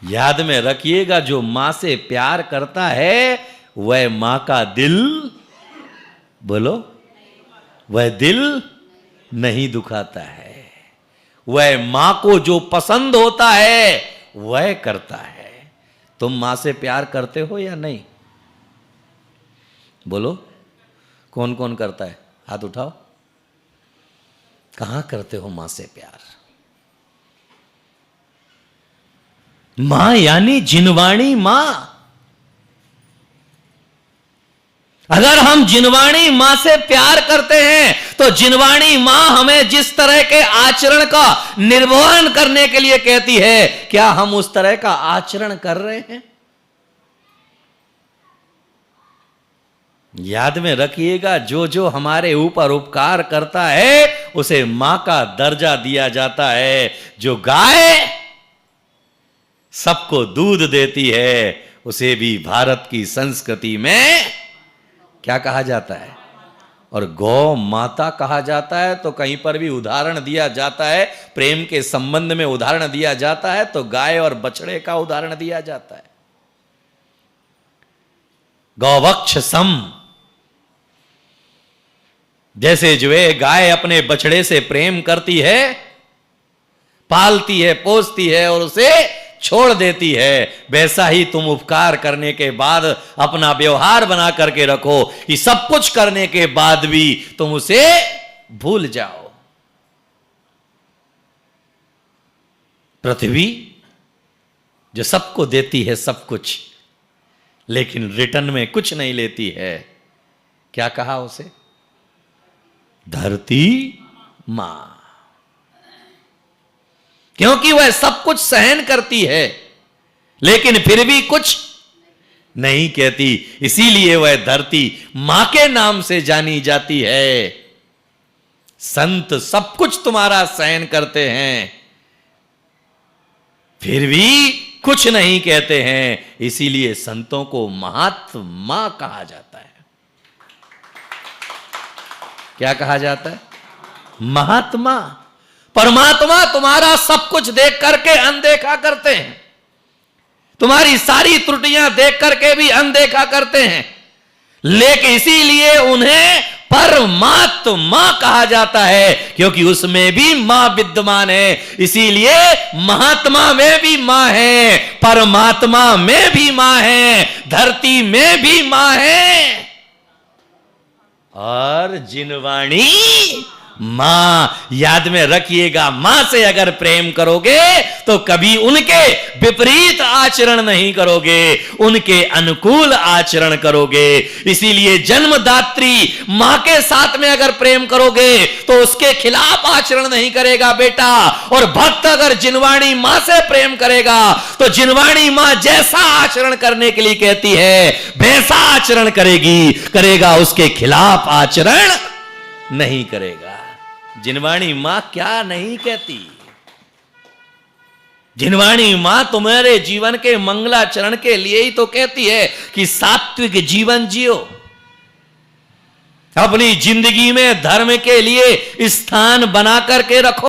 याद में रखिएगा, जो मां से प्यार करता है वह मां का दिल, बोलो, वह दिल नहीं दुखाता है। वह मां को जो पसंद होता है वह करता है। तुम मां से प्यार करते हो या नहीं? बोलो, कौन कौन करता है? हाथ उठाओ। कहां करते हो मां से प्यार? मां यानी जिनवाणी मां। अगर हम जिनवाणी मां से प्यार करते हैं तो जिनवाणी मां हमें जिस तरह के आचरण का निर्वहन करने के लिए कहती है, क्या हम उस तरह का आचरण कर रहे हैं? याद में रखिएगा, जो जो हमारे ऊपर उपकार करता है उसे मां का दर्जा दिया जाता है। जो गाय सबको दूध देती है उसे भी भारत की संस्कृति में क्या कहा जाता है? और गौ माता कहा जाता है। तो कहीं पर भी उदाहरण दिया जाता है, प्रेम के संबंध में उदाहरण दिया जाता है तो गाय और बछड़े का उदाहरण दिया जाता है। गौवक्ष सम, जैसे जो है गाय अपने बछड़े से प्रेम करती है, पालती है, पोसती है और उसे छोड़ देती है, वैसा ही तुम उपकार करने के बाद अपना व्यवहार बना करके रखो कि सब कुछ करने के बाद भी तुम उसे भूल जाओ। पृथ्वी जो सबको देती है सब कुछ, लेकिन रिटर्न में कुछ नहीं लेती है, क्या कहा उसे? धरती मां। क्योंकि वह सब कुछ सहन करती है लेकिन फिर भी कुछ नहीं कहती, इसीलिए वह धरती मां के नाम से जानी जाती है। संत सब कुछ तुम्हारा सहन करते हैं फिर भी कुछ नहीं कहते हैं, इसीलिए संतों को महात्मा कहा जाता है। क्या कहा जाता है? महात्मा। परमात्मा तुम्हारा सब कुछ देख करके अनदेखा करते हैं, तुम्हारी सारी त्रुटियां देख करके भी अनदेखा करते हैं, लेकिन इसीलिए उन्हें परमात्मा कहा जाता है क्योंकि उसमें भी मां विद्यमान है। इसीलिए महात्मा में भी मां है, परमात्मा में भी मां है, धरती में भी मां है और जिनवाणी मां। याद में रखिएगा, मां से अगर प्रेम करोगे तो कभी उनके विपरीत आचरण नहीं करोगे, उनके अनुकूल आचरण करोगे। इसीलिए जन्मदात्री मां के साथ में अगर प्रेम करोगे तो उसके खिलाफ आचरण नहीं करेगा बेटा। और भक्त अगर जिनवाणी मां से प्रेम करेगा तो जिनवाणी मां जैसा आचरण करने के लिए कहती है वैसा आचरण करेगा, उसके खिलाफ आचरण नहीं करेगा। जिनवाणी मां क्या नहीं कहती? जिनवाणी मां तुम्हारे जीवन के मंगलाचरण के लिए ही तो कहती है कि सात्विक जीवन जियो, अपनी जिंदगी में धर्म के लिए स्थान बना करके रखो।